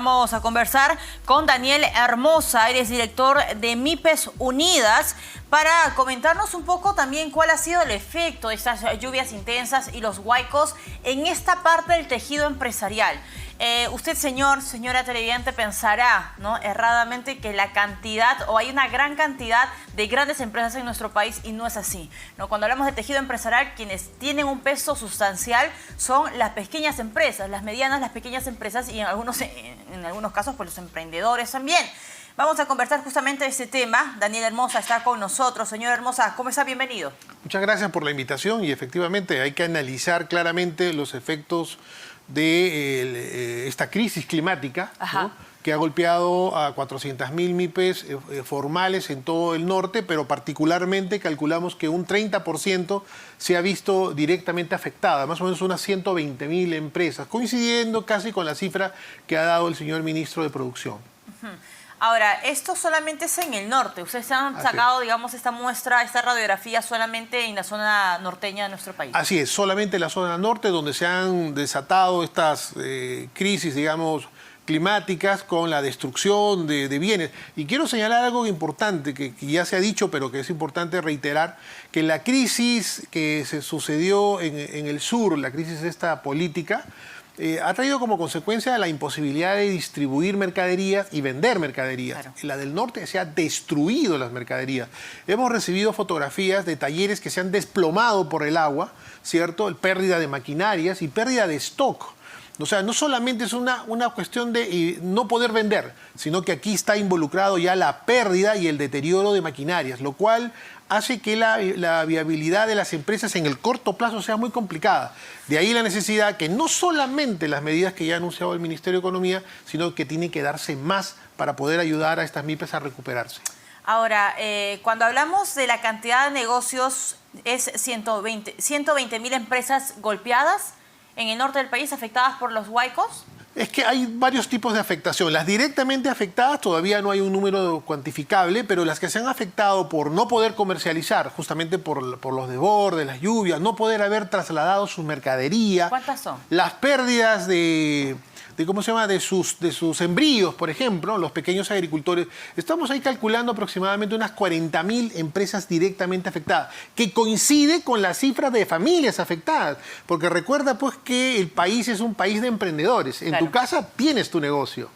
Vamos a conversar con Daniel Hermosa, él es director de MIPES Unidas, para comentarnos un poco también cuál ha sido el efecto de estas lluvias intensas y los huaicos en esta parte del tejido empresarial. Usted, señora televidente, pensará, ¿no?, erradamente que la cantidad, o hay una gran cantidad de grandes empresas en nuestro país, y no es así, ¿no? Cuando hablamos de tejido empresarial, quienes tienen un peso sustancial son las pequeñas empresas, las medianas, las pequeñas empresas y en algunos casos pues los emprendedores también. Vamos a conversar justamente de este tema. Daniel Hermosa está con nosotros. Señor Hermosa, ¿cómo está? Bienvenido. Muchas gracias por la invitación y efectivamente hay que analizar claramente los efectos de esta crisis climática, ¿no?, que ha golpeado a 400.000 MIPES formales en todo el norte, pero particularmente calculamos que un 30% se ha visto directamente afectada, más o menos unas 120.000 empresas, coincidiendo casi con la cifra que ha dado el señor ministro de Producción. Ahora, esto solamente es en el norte. Ustedes han sacado, digamos, esta muestra, esta radiografía solamente en la zona norteña de nuestro país. Así es, solamente en la zona norte donde se han desatado estas crisis, digamos, climáticas con la destrucción de bienes. Y quiero señalar algo importante que ya se ha dicho, pero que es importante reiterar, que la crisis que se sucedió en el sur, la crisis esta política, ha traído como consecuencia la imposibilidad de distribuir mercaderías y vender mercaderías. Claro. En la del norte se ha destruido las mercaderías. Hemos recibido fotografías de talleres que se han desplomado por el agua, ¿cierto? Pérdida de maquinarias y pérdida de stock. O sea, no solamente es una cuestión de no poder vender, sino que aquí está involucrado ya la pérdida y el deterioro de maquinarias, lo cual hace que la viabilidad de las empresas en el corto plazo sea muy complicada. De ahí la necesidad que no solamente las medidas que ya ha anunciado el Ministerio de Economía, sino que tiene que darse más para poder ayudar a estas MIPES a recuperarse. Ahora, cuando hablamos de la cantidad de negocios, es 120.000 empresas golpeadas en el norte del país, afectadas por los huaicos. Es que hay varios tipos de afectación. Las directamente afectadas todavía no hay un número cuantificable, pero las que se han afectado por no poder comercializar, justamente por los desbordes, las lluvias, no poder haber trasladado su mercadería. ¿Cuántas son? Las pérdidas ¿cómo se llama?, de sus embrios, por ejemplo, los pequeños agricultores. Estamos ahí calculando aproximadamente unas 40.000 empresas directamente afectadas, que coincide con la cifra de familias afectadas, porque recuerda pues que el país es un país de emprendedores. En tu casa tienes tu negocio.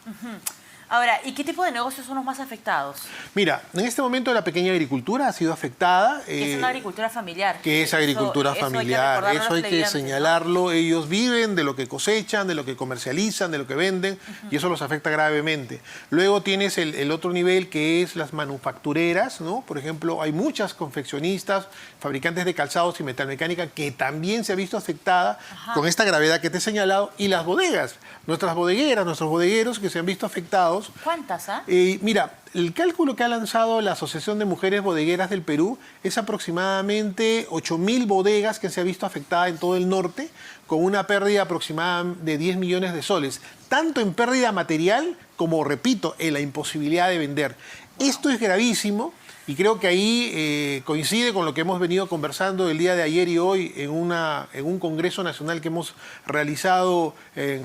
Ahora, ¿y qué tipo de negocios son los más afectados? Mira, en este momento la pequeña agricultura ha sido afectada. Es una agricultura familiar. Que es agricultura familiar. Eso hay que señalarlo. ¿No? Ellos viven de lo que cosechan, de lo que comercializan, de lo que venden, y eso los afecta gravemente. Luego tienes el otro nivel, que es las manufactureras, ¿no? Por ejemplo, hay muchas confeccionistas, fabricantes de calzados y metalmecánica, que también se ha visto afectada con esta gravedad que te he señalado, y las bodegas, nuestras bodegueras, nuestros bodegueros que se han visto afectados. ¿Cuántas? Mira, el cálculo que ha lanzado la Asociación de Mujeres Bodegueras del Perú es aproximadamente 8.000 bodegas que se ha visto afectada en todo el norte, con una pérdida aproximada de 10 millones de soles, tanto en pérdida material como, repito, en la imposibilidad de vender. Esto es gravísimo. Y creo que ahí coincide con lo que hemos venido conversando el día de ayer y hoy en un Congreso Nacional que hemos realizado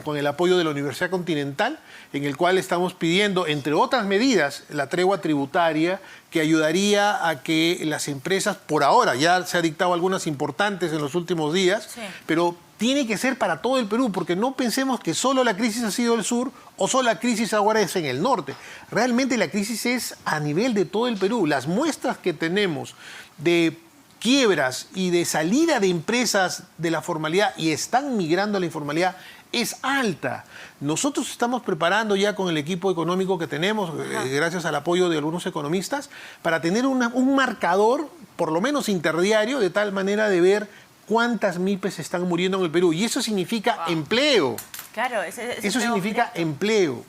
con el apoyo de la Universidad Continental, en el cual estamos pidiendo, entre otras medidas, la tregua tributaria, que ayudaría a que las empresas, por ahora, ya se ha dictado algunas importantes en los últimos días, pero tiene que ser para todo el Perú, porque no pensemos que solo la crisis ha sido el sur o solo la crisis ahora es en el norte. Realmente la crisis es a nivel de todo el Perú. Las muestras que tenemos de quiebras y de salida de empresas de la formalidad y están migrando a la informalidad es alta. Nosotros estamos preparando ya con el equipo económico que tenemos, gracias al apoyo de algunos economistas, para tener un marcador, por lo menos interdiario, de tal manera de ver cuántas MIPES están muriendo en el Perú. Y eso significa empleo. Claro, eso significa empleo.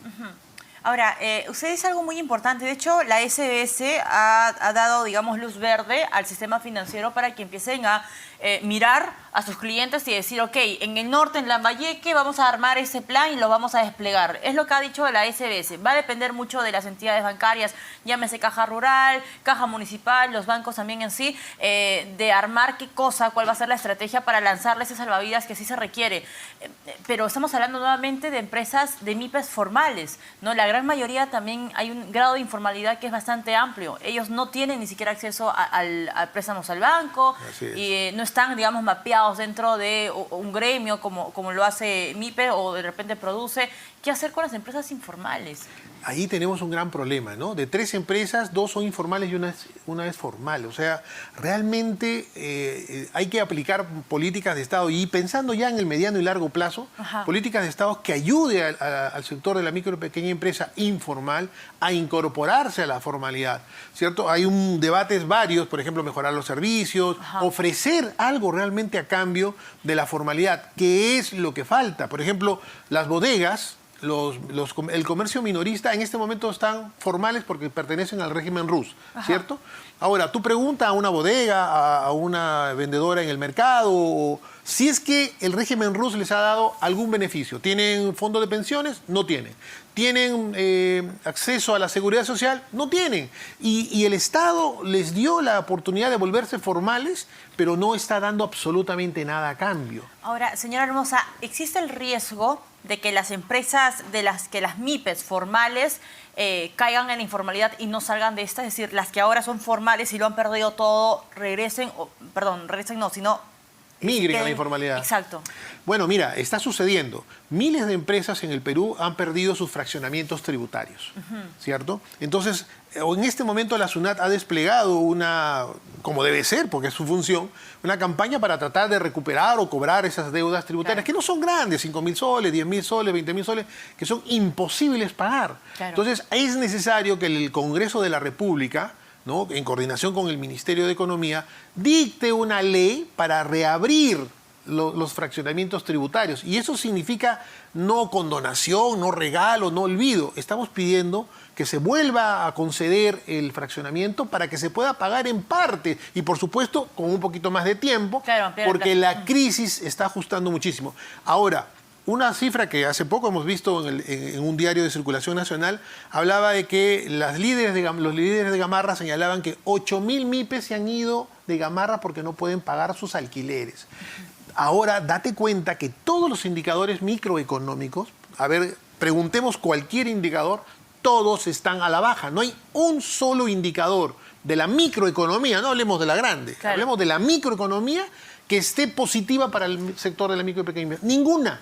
Ahora, usted dice algo muy importante. De hecho, la SBS ha dado, digamos, luz verde al sistema financiero para que empiecen a mirar a sus clientes y decir, ok, en el norte, en Lambayeque, vamos a armar ese plan y lo vamos a desplegar. Es lo que ha dicho la SBS. Va a depender mucho de las entidades bancarias, llámese Caja Rural, Caja Municipal, los bancos también en sí, de armar qué cosa, cuál va a ser la estrategia para lanzarle ese salvavidas que sí se requiere. Pero estamos hablando nuevamente de empresas, de MIPES formales, ¿no? La gran mayoría también hay un grado de informalidad que es bastante amplio. Ellos no tienen ni siquiera acceso al préstamos al banco y no están, digamos, mapeados dentro de un gremio como lo hace MIPE o de repente Produce. ¿Qué hacer con las empresas informales? Ahí tenemos un gran problema, ¿no? De 3 empresas, 2 son informales y una es formal. O sea, realmente hay que aplicar políticas de Estado y pensando ya en el mediano y largo plazo, políticas de Estado que ayude al sector de la micro y pequeña empresa informal a incorporarse a la formalidad, ¿cierto? Hay debates varios, por ejemplo, mejorar los servicios, ofrecer algo realmente a cambio de la formalidad, que es lo que falta. Por ejemplo, las bodegas, el comercio minorista en este momento están formales porque pertenecen al régimen RUS, ¿cierto? Ahora, tú preguntas a una bodega, a una vendedora en el mercado, si es que el régimen RUS les ha dado algún beneficio. ¿Tienen fondo de pensiones? No tienen. ¿Tienen acceso a la seguridad social? No tienen. Y el Estado les dio la oportunidad de volverse formales, pero no está dando absolutamente nada a cambio. Ahora, señora Hermosa, ¿existe el riesgo de que las empresas, las MIPES formales caigan en la informalidad y no salgan de esta? Es decir, las que ahora son formales y lo han perdido todo, migren a la informalidad. Exacto. Bueno, mira, está sucediendo. Miles de empresas en el Perú han perdido sus fraccionamientos tributarios, ¿cierto? Entonces, en este momento la SUNAT ha desplegado como debe ser, porque es su función, una campaña para tratar de recuperar o cobrar esas deudas tributarias, que no son grandes, 5.000 soles, 10.000 soles, 20.000 soles, que son imposibles pagar. Entonces, es necesario que el Congreso de la República, ¿no?, en coordinación con el Ministerio de Economía, dicte una ley para reabrir los fraccionamientos tributarios. Y eso significa no condonación, no regalo, no olvido. Estamos pidiendo que se vuelva a conceder el fraccionamiento para que se pueda pagar en parte y, por supuesto, con un poquito más de tiempo, porque la crisis está ajustando muchísimo. Ahora, una cifra que hace poco hemos visto en un diario de circulación nacional hablaba de que los líderes de Gamarra señalaban que 8.000 MIPES se han ido de Gamarra porque no pueden pagar sus alquileres. Ahora, date cuenta que todos los indicadores microeconómicos, preguntemos cualquier indicador, todos están a la baja. No hay un solo indicador de la microeconomía, no hablemos de la grande, hablemos de la microeconomía que esté positiva para el sector de la micro y pequeña empresa. Ninguna.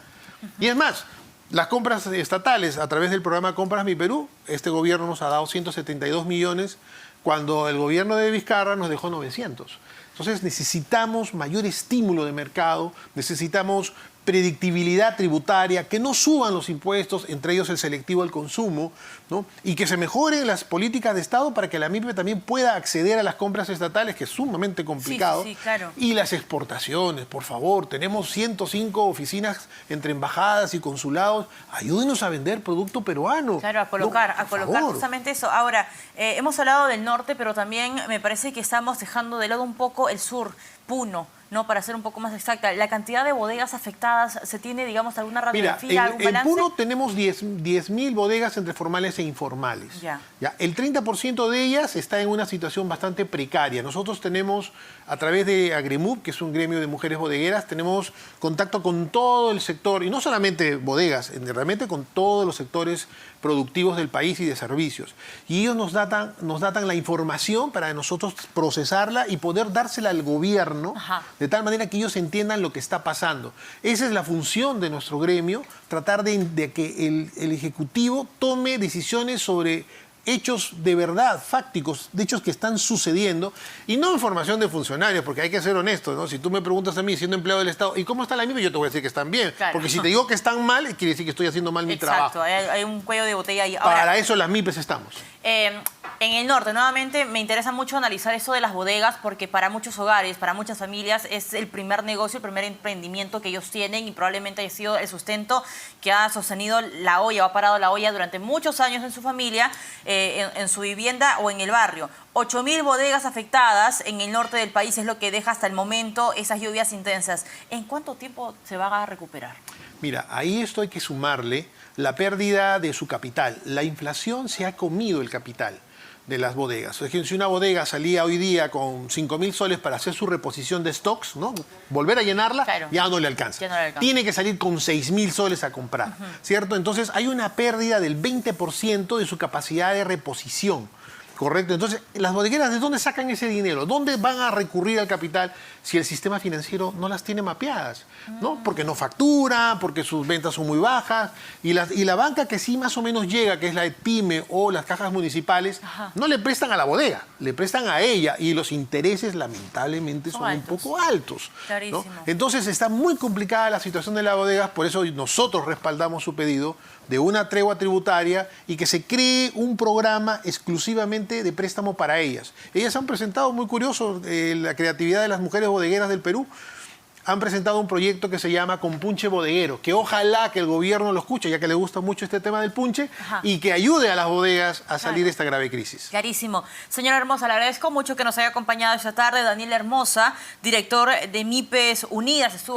Y es más, las compras estatales a través del programa Compras Mi Perú, este gobierno nos ha dado 172 millones cuando el gobierno de Vizcarra nos dejó 900. Entonces necesitamos mayor estímulo de mercado, necesitamos predictibilidad tributaria, que no suban los impuestos, entre ellos el selectivo al consumo, ¿no? Y que se mejoren las políticas de Estado para que la MIPE también pueda acceder a las compras estatales, que es sumamente complicado. Sí, claro. Y las exportaciones, por favor, tenemos 105 oficinas entre embajadas y consulados, ayúdenos a vender producto peruano. Claro, a colocar justamente eso. Ahora, hemos hablado del norte, pero también me parece que estamos dejando de lado un poco el sur, Puno, ¿no? Para ser un poco más exacta, la cantidad de bodegas afectadas, ¿se tiene, digamos, alguna radiografía, algún balance? En Puno tenemos 10.000 bodegas entre formales e informales. Ya. El 30% de ellas está en una situación bastante precaria. Nosotros tenemos, a través de Agremub, que es un gremio de mujeres bodegueras, tenemos contacto con todo el sector, y no solamente bodegas, realmente con todos los sectores productivos del país y de servicios. Y ellos nos datan la información para nosotros procesarla y poder dársela al gobierno, de tal manera que ellos entiendan lo que está pasando. Esa es la función de nuestro gremio, tratar de que el Ejecutivo tome decisiones sobre hechos de verdad, fácticos, de hechos que están sucediendo, y no información de funcionarios, porque hay que ser honestos, ¿no? Si tú me preguntas a mí, siendo empleado del Estado, ¿y cómo está la MIPE? Yo te voy a decir que están bien, porque si te digo que están mal, quiere decir que estoy haciendo mal mi trabajo. Exacto, hay un cuello de botella ahí. Ahora, para eso las MIPES estamos. En el norte, nuevamente, me interesa mucho analizar eso de las bodegas porque para muchos hogares, para muchas familias, es el primer negocio, el primer emprendimiento que ellos tienen y probablemente haya sido el sustento que ha sostenido la olla o ha parado la olla durante muchos años en su familia, en su vivienda o en el barrio. 8.000 bodegas afectadas en el norte del país es lo que deja hasta el momento esas lluvias intensas. ¿En cuánto tiempo se van a recuperar? Mira, ahí esto hay que sumarle la pérdida de su capital. La inflación se ha comido el capital de las bodegas. Es decir, si una bodega salía hoy día con 5.000 soles para hacer su reposición de stocks, ¿no? Volver a llenarla, claro, ya no le alcanza. Ya no le alcanza. Tiene que salir con 6.000 soles a comprar, ¿cierto? Entonces hay una pérdida del 20% de su capacidad de reposición. Correcto. Entonces, las bodegueras, ¿de dónde sacan ese dinero? ¿Dónde van a recurrir al capital si el sistema financiero no las tiene mapeadas? ¿No? Porque no factura, porque sus ventas son muy bajas. Y la banca que sí más o menos llega, que es la PYME o las cajas municipales, no le prestan a la bodega, le prestan a ella. Y los intereses, lamentablemente, son un poco altos. Clarísimo. ¿No? Entonces, está muy complicada la situación de las bodegas, por eso nosotros respaldamos su pedido de una tregua tributaria y que se cree un programa exclusivamente de préstamo para ellas. Ellas han presentado, muy curioso, la creatividad de las mujeres bodegueras del Perú, han presentado un proyecto que se llama Compunche Bodeguero, que ojalá que el gobierno lo escuche, ya que le gusta mucho este tema del punche, y que ayude a las bodegas a salir de esta grave crisis. Clarísimo. Señora Hermosa, le agradezco mucho que nos haya acompañado esta tarde. Daniel Hermosa, director de MIPES Unidas, estuvo